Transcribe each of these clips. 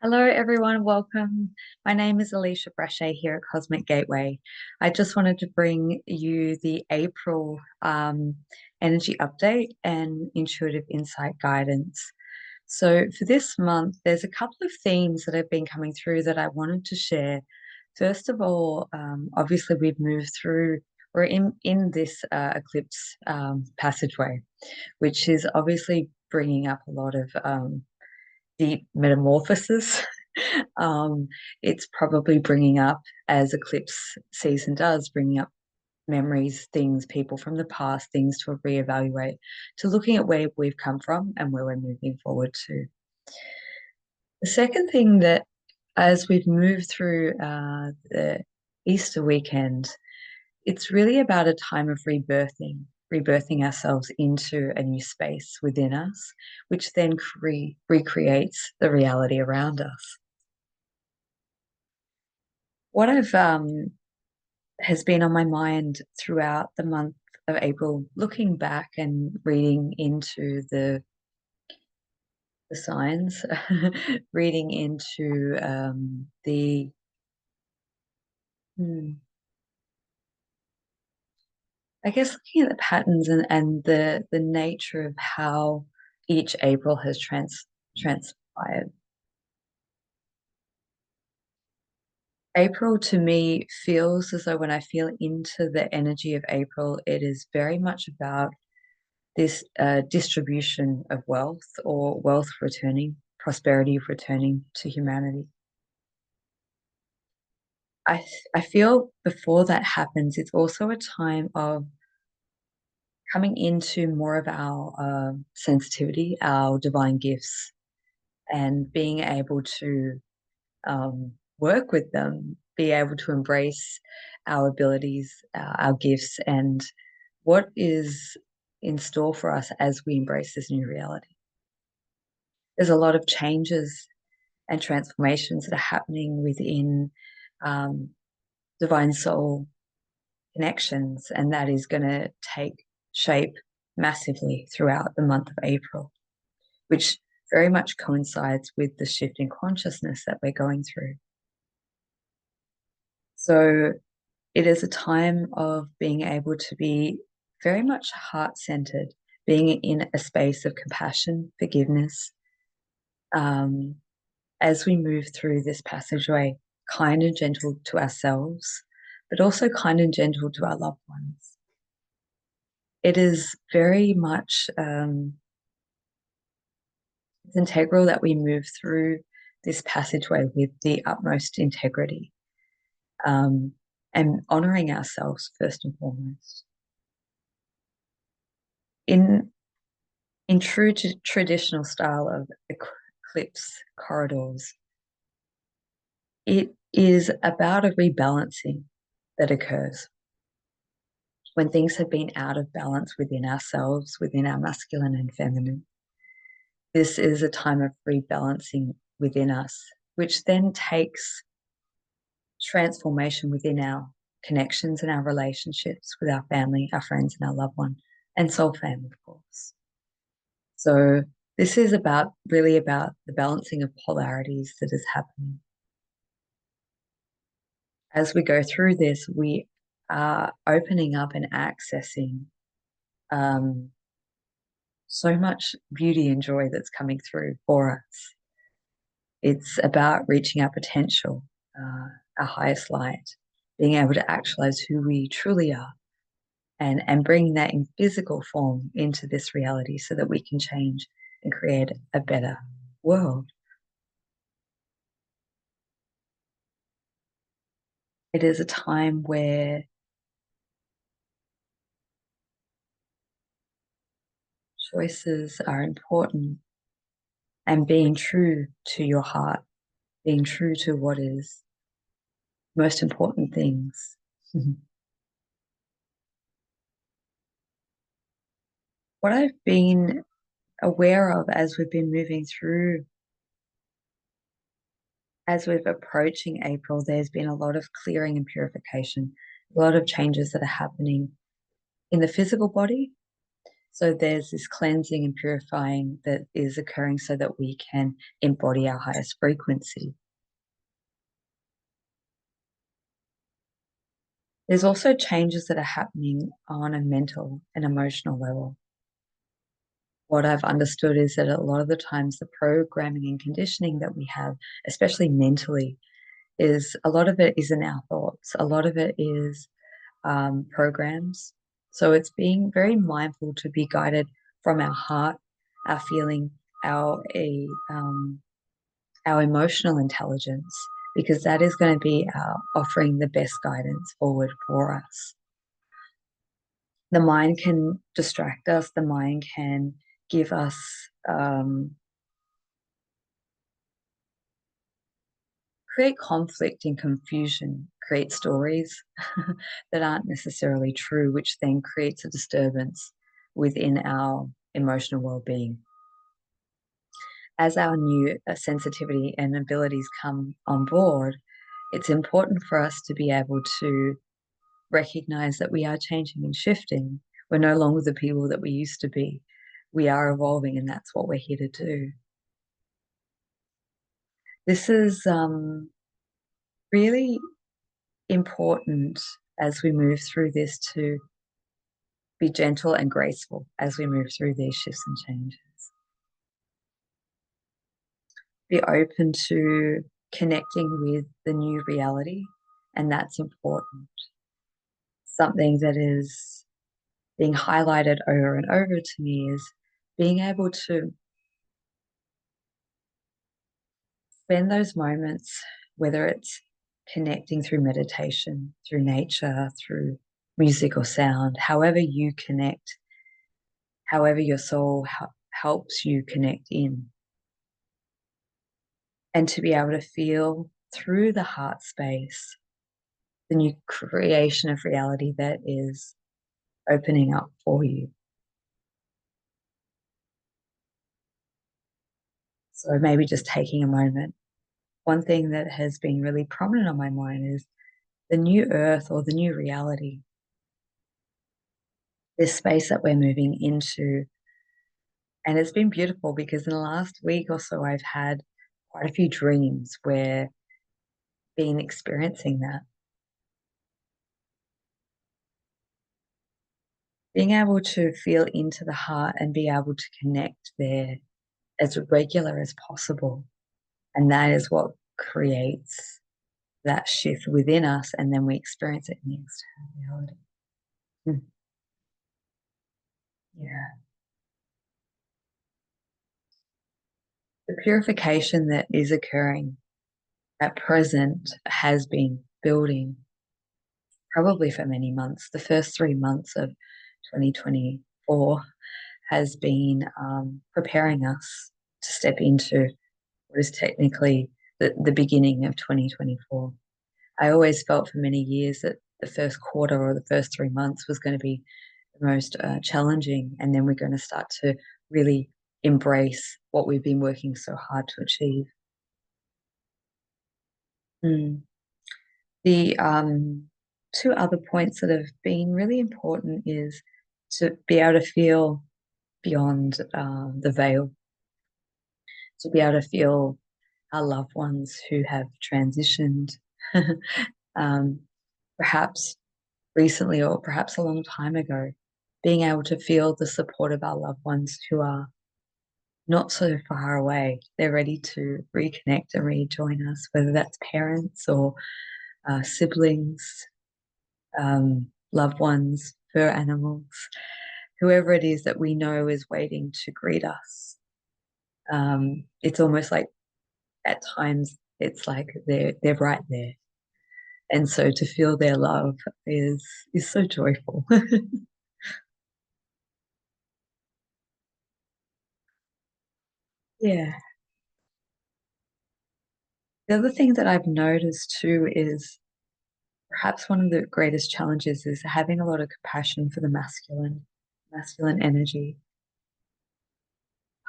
Hello, everyone. Welcome. My name is Alisha Braché here at Cosmic Gateway. I just wanted to bring you the April energy update and intuitive insight guidance. So, for this month, there's a couple of themes that have been coming through that I wanted to share. First of all, obviously, we've moved through, we're in this eclipse passageway, which is obviously bringing up a lot of deep metamorphosis. um, it's probably bringing up, as eclipse season does, bringing up memories, things, people from the past, things to reevaluate, to looking at where we've come from and where we're moving forward to. The second thing that, as we've moved through the Easter weekend, it's really about a time of rebirthing ourselves into a new space within us, which then recreates the reality around us. What I've has been on my mind throughout the month of April, looking back and reading into the signs, reading into hmm, I guess looking at the patterns and the nature of how each April has transpired. April to me feels as though when I feel into the energy of April, it is very much about this distribution of wealth or wealth returning, prosperity returning to humanity. I feel before that happens, it's also a time of coming into more of our sensitivity, our divine gifts, and being able to work with them, be able to embrace our abilities, our gifts, and what is in store for us as we embrace this new reality. There's a lot of changes and transformations that are happening within um, divine soul connections, and that is going to take shape massively throughout the month of April, which very much coincides with the shift in consciousness that we're going through. So it is a time of being able to be very much heart centered, being in a space of compassion, forgiveness, um, as we move through this passageway, kind and gentle to ourselves, but also kind and gentle to our loved ones. It is very much it's integral that we move through this passageway with the utmost integrity, um, and honoring ourselves first and foremost. In in true traditional style of eclipse corridors, it is about a rebalancing that occurs when things have been out of balance within ourselves, within our masculine and feminine. This is a time of rebalancing within us, which then takes transformation within our connections and our relationships with our family, our friends, and our loved one, and soul family, of course. So this is about really about the balancing of polarities that is happening. As we go through this, we are opening up and accessing um, so much beauty and joy that's coming through for us. It's about reaching our potential, our highest light, being able to actualize who we truly are, and bringing that in physical form into this reality so that we can change and create a better world. It is a time where choices are important, and being true to your heart, being true to what is most important things. What I've been aware of as we've been moving through, as we're approaching April, there's been a lot of clearing and purification, a lot of changes that are happening in the physical body, So there's this cleansing and purifying that is occurring so that we can embody our highest frequency. There's also changes that are happening on a mental and emotional level. What I've understood is that a lot of the times the programming and conditioning that we have, especially mentally, is a lot of it is in our thoughts. A lot of it is programs. So it's being very mindful to be guided from our heart, our feeling, our our emotional intelligence, because that is going to be our offering the best guidance forward for us. The mind can distract us. The mind can give us create conflict and confusion, create stories that aren't necessarily true, which then creates a disturbance within our emotional well-being. As our new sensitivity and abilities come on board, it's important for us to be able to recognize that we are changing and shifting. We're no longer the people that we used to be. We are evolving, and that's what we're here to do. This is really important as we move through this to be gentle and graceful as we move through these shifts and changes. Be open to connecting with the new reality, and that's important. Something that is being highlighted over and over to me is being able to spend those moments, whether it's connecting through meditation, through nature, through music or sound, however you connect, however your soul helps you connect in, and to be able to feel through the heart space the new creation of reality that is opening up for you. So maybe just taking a moment. One thing that has been really prominent on my mind is the new earth or the new reality, this space that we're moving into. And it's been beautiful because in the last week or so, I've had quite a few dreams where been experiencing that. Being able to feel into the heart and be able to connect there as regular as possible. And that is what creates that shift within us. And then we experience it in the external reality. Mm. Yeah. The purification that is occurring at present has been building probably for many months. The first 3 months of 2024 has been preparing us to step into what is technically the beginning of 2024. I always felt for many years that the first quarter or the first 3 months was going to be the most challenging, and then we're going to start to really embrace what we've been working so hard to achieve. Mm. The two other points that have been really important is to be able to feel beyond the veil, to be able to feel our loved ones who have transitioned, um, perhaps recently or perhaps a long time ago, being able to feel the support of our loved ones who are not so far away. They're ready to reconnect and rejoin us, whether that's parents or siblings, loved ones, fur animals, whoever it is that we know is waiting to greet us. It's almost like at times it's like they're right there. And so to feel their love is so joyful. Yeah. The other thing that I've noticed too is perhaps one of the greatest challenges is having a lot of compassion for the masculine energy.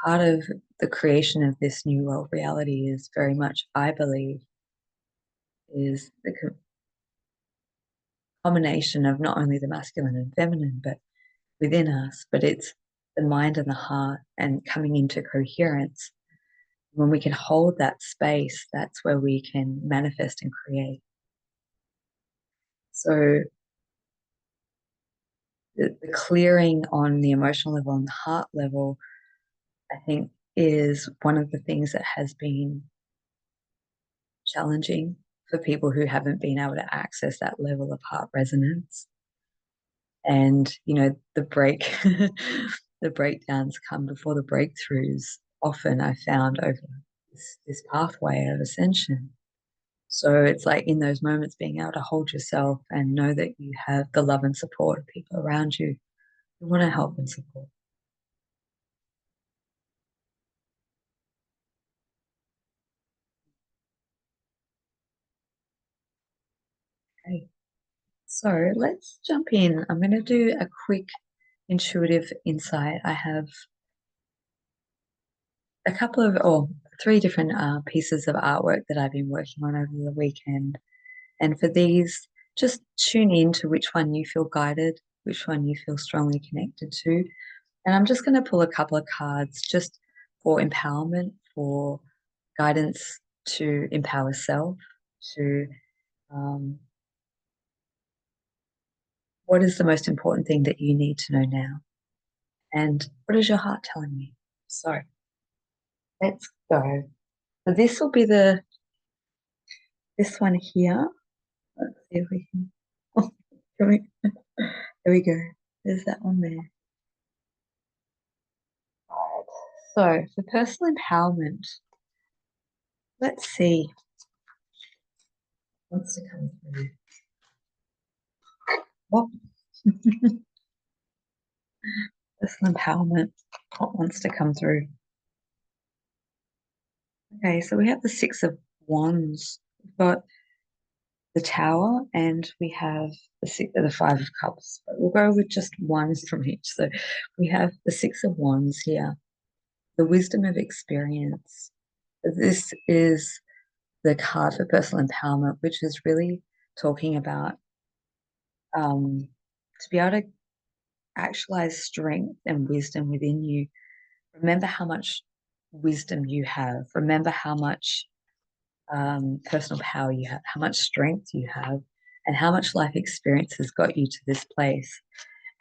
Part of the creation of this new world reality is very much, I believe, is the combination of not only the masculine and feminine, but within us, but it's the mind and the heart and coming into coherence. When we can hold that space, that's where we can manifest and create. So the clearing on the emotional level and the heart level, I think, is one of the things that has been challenging for people who haven't been able to access that level of heart resonance. And, the the breakdowns come before the breakthroughs, often I found over this pathway of ascension. So it's like in those moments, being able to hold yourself and know that you have the love and support of people around you who want to help and support. Okay. So let's jump in. I'm going to do a quick intuitive insight. I have a couple of, or three different pieces of artwork that I've been working on over the weekend. And for these, just tune in to which one you feel guided, which one you feel strongly connected to. And I'm just going to pull a couple of cards just for empowerment, for guidance to empower self, to um, what is the most important thing that you need to know now? And what is your heart telling you? So let's go. So this will be this one here. Let's see if we can. Oh, there we go. There's that one there. So for personal empowerment, let's see what's to come through. What personal empowerment? What wants to come through? Okay, so we have the Six of Wands. We've got the Tower, and we have the Five of Cups. But we'll go with just one from each. So we have the Six of Wands here, the wisdom of experience. This is the card for personal empowerment, which is really talking about to be able to actualize strength and wisdom within you. Remember how much wisdom you have. Remember how much personal power you have, how much strength you have, and how much life experience has got you to this place.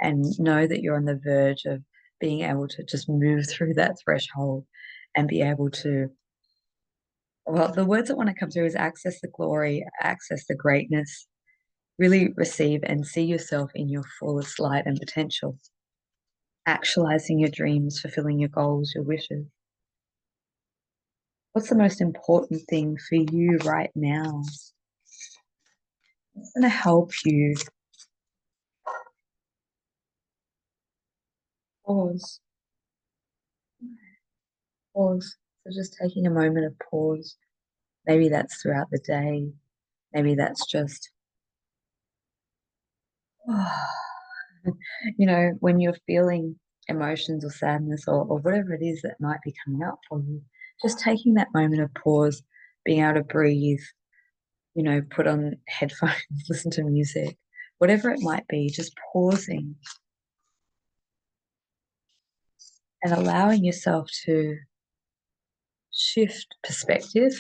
And know that you're on the verge of being able to just move through that threshold and be able to, well, the words that want to come through is access the glory, access the greatness, really receive and see yourself in your fullest light and potential, actualizing your dreams, fulfilling your goals, your wishes. What's the most important thing for you right now? What's going to help you? Pause. Pause. So just taking a moment of pause. Maybe that's throughout the day. Maybe that's just, when you're feeling emotions or sadness or whatever it is that might be coming up for you, just taking that moment of pause, being able to breathe, put on headphones, listen to music, whatever it might be, just pausing and allowing yourself to shift perspective,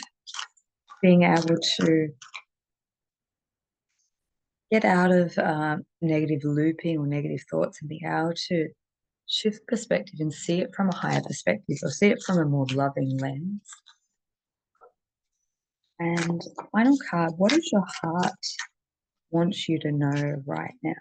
being able to get out of negative looping or negative thoughts and be able to shift perspective and see it from a higher perspective or see it from a more loving lens. And final card, what does your heart want you to know right now?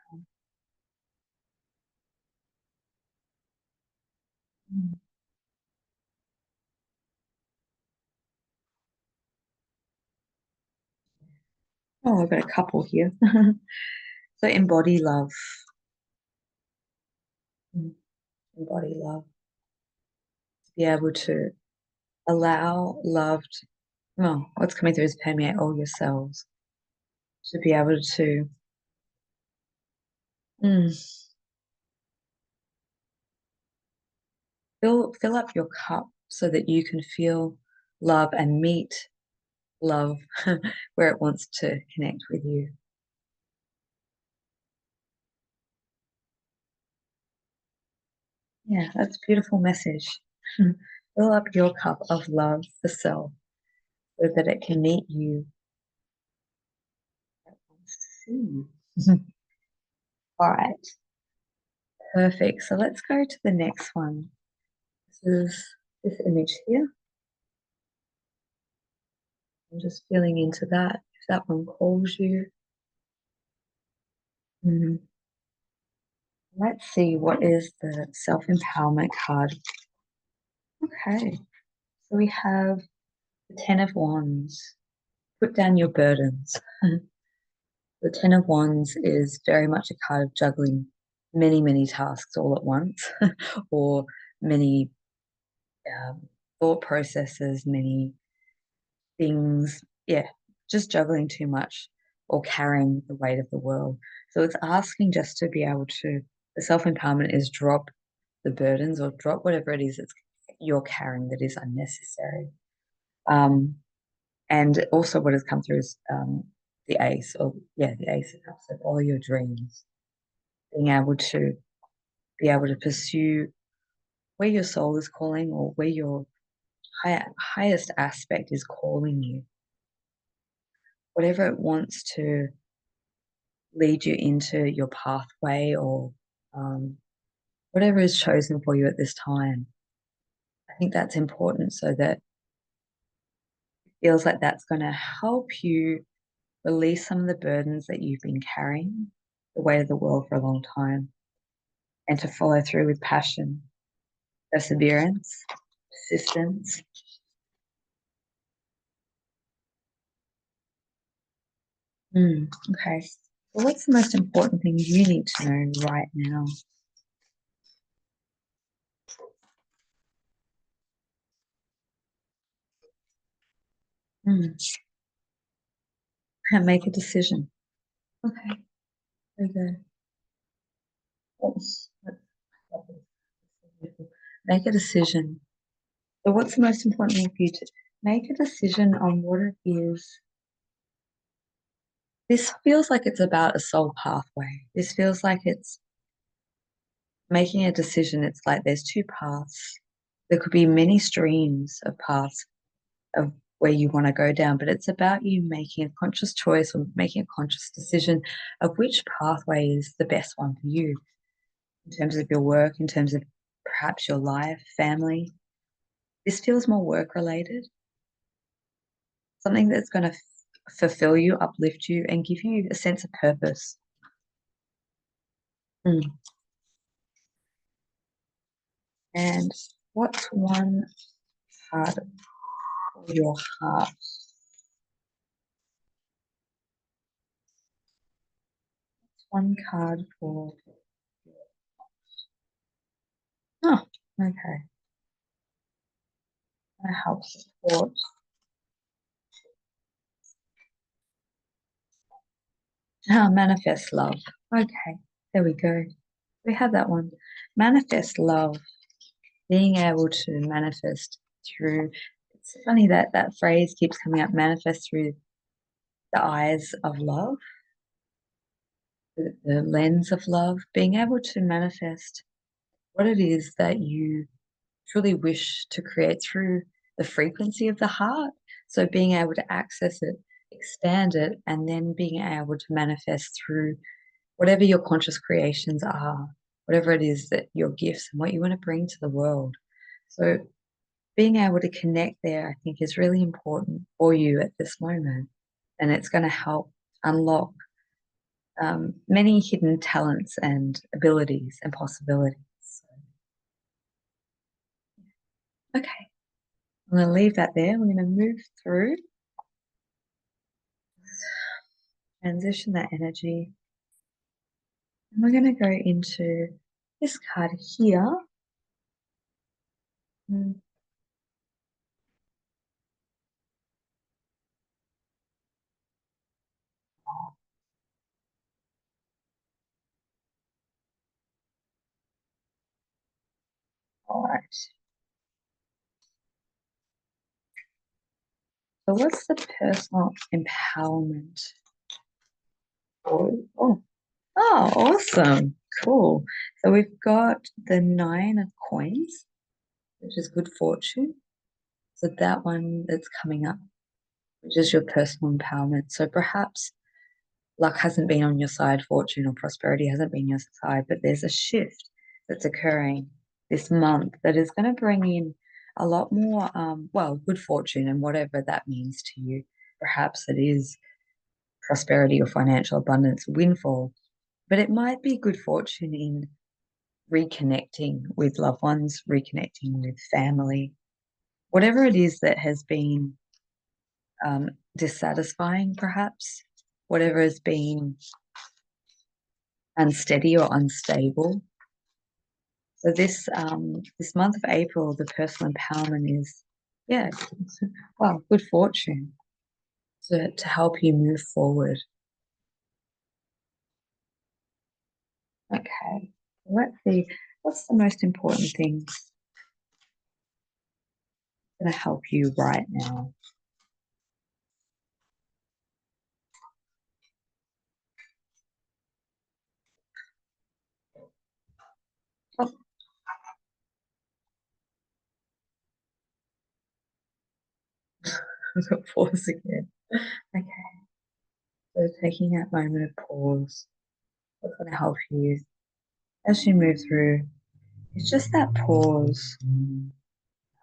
Oh, I've got a couple here. So embody love. Embody love. To be able to allow love to, well, what's coming through is permeate all your cells. To be able to mm, fill up your cup so that you can feel love and meet love where it wants to connect with you. Yeah, that's a beautiful message. Fill up your cup of love for self so that it can meet you that wants to see you. All right, perfect. So let's go to the next one. This is this image here. I'm just feeling into that. If that one calls you, mm, let's see what is the self-empowerment card. Okay, so we have the Ten of Wands. Put down your burdens. The Ten of Wands is very much a card of juggling many, many tasks all at once, or many um, thought processes, many things. Yeah, just juggling too much or carrying the weight of the world. So it's asking just to be able to, the self empowerment is drop the burdens or drop whatever it is that's you're carrying that is unnecessary. Um, and also, what has come through is the Ace, or yeah, the Ace of Cups, of all your dreams, being able to pursue where your soul is calling or where your highest aspect is calling you, whatever it wants to lead you into your pathway or um, whatever is chosen for you at this time. I think that's important so that it feels like that's going to help you release some of the burdens that you've been carrying, the weight of the world for a long time, and to follow through with passion, perseverance, persistence. Okay. Well, what's the most important thing you need to know right now? Mm. And make a decision. Okay. Very good. Make a decision. So, what's the most important thing for you to make a decision on what it is? This feels like it's about a soul pathway. This feels like it's making a decision. It's like there's two paths. There could be many streams of paths of where you want to go down, but it's about you making a conscious choice or making a conscious decision of which pathway is the best one for you in terms of your work, in terms of perhaps your life, family. This feels more work related, something that's going to fulfill you, uplift you, and give you a sense of purpose. Mm. And what's one part of your heart? One card for, oh, okay. That helps support. Ah, manifest love. Okay, there we go. We have that one. Manifest love. Being able to manifest through. It's funny that that phrase keeps coming up. Manifest through the eyes of love, the lens of love. Being able to manifest what it is that you truly wish to create through the frequency of the heart. So being able to access it, expand it, and then being able to manifest through whatever your conscious creations are, whatever it is that your gifts and what you want to bring to the world. So being able to connect there, I think, is really important for you at this moment. And it's going to help unlock many hidden talents and abilities and possibilities. So, okay, I'm going to leave that there. We're going to move through, transition that energy. And we're going to go into this card here. Mm, all right. So what's the personal empowerment for you? Oh, oh, awesome. Cool. So we've got the nine of coins, which is good fortune. So that one that's coming up, which is your personal empowerment. So perhaps luck hasn't been on your side, fortune or prosperity hasn't been your side, but there's a shift that's occurring this month that is going to bring in a lot more, well, good fortune and whatever that means to you. Perhaps it is prosperity or financial abundance, windfall, but it might be good fortune in reconnecting with loved ones, reconnecting with family, whatever it is that has been dissatisfying, perhaps, whatever has been unsteady or unstable. So this month of April, the personal empowerment is, yeah, well, good fortune to help you move forward. Okay, let's see. What's the most important thing going to help you right now? Oh, I've got pause again. Okay, so taking that moment of pause, what's going to help you as you move through? It's just that pause,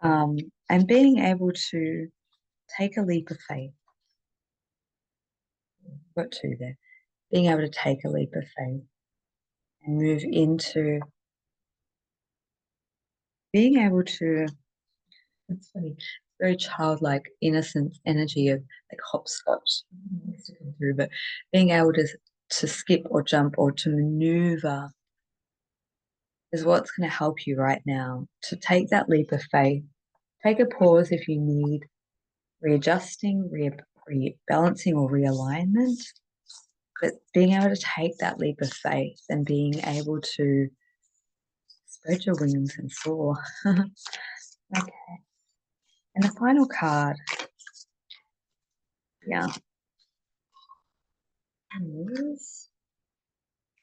um, and being able to take a leap of faith. Got two there. Being able to take a leap of faith and move into being able to, it's funny, very childlike innocence energy of like hopscotch needs to come through, but being able to skip or jump or to maneuver is what's going to help you right now to take that leap of faith. Take a pause if you need readjusting, rebalancing, or realignment. But being able to take that leap of faith and being able to spread your wings and soar. Okay. And the final card, yeah, is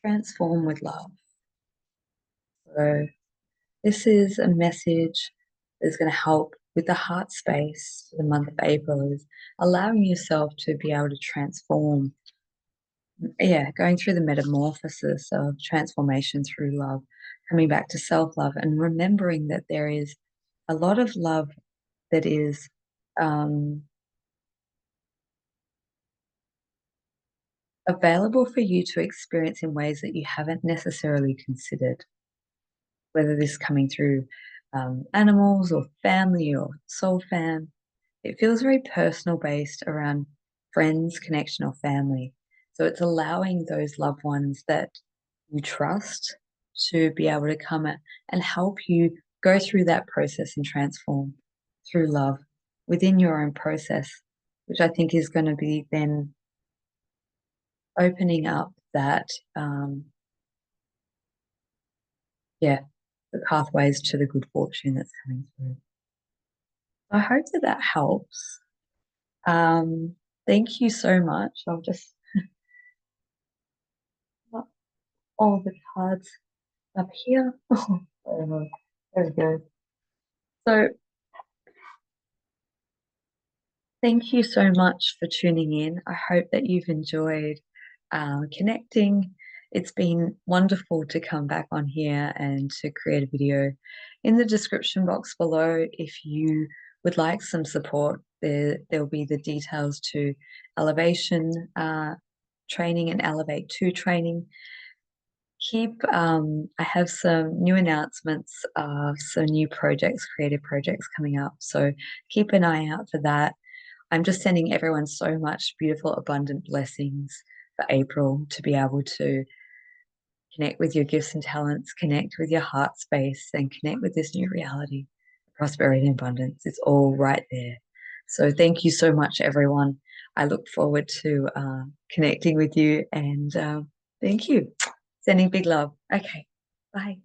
transform with love. So this is a message that's going to help with the heart space for the month of April is allowing yourself to be able to transform. Yeah, going through the metamorphosis of transformation through love, coming back to self-love and remembering that there is a lot of love that is um, available for you to experience in ways that you haven't necessarily considered, whether this is coming through animals or family or soul fam. It feels very personal based around friends, connection, or family. So it's allowing those loved ones that you trust to be able to come at and help you go through that process and transform through love within your own process, which I think is going to be then opening up that, yeah, the pathways to the good fortune that's coming through. I hope that that helps. Thank you so much. I'll just put all the cards up here. Oh, there we go. So thank you so much for tuning in. I hope that you've enjoyed connecting. It's been wonderful to come back on here and to create a video. In the description box below, if you would like some support, there'll be the details to elevation training and elevate 2 training. I have some new announcements of some new projects, creative projects coming up. So keep an eye out for that. I'm just sending everyone so much beautiful, abundant blessings for April to be able to connect with your gifts and talents, connect with your heart space, and connect with this new reality, prosperity and abundance. It's all right there. So thank you so much, everyone. I look forward to connecting with you and thank you. Sending big love. Okay, bye.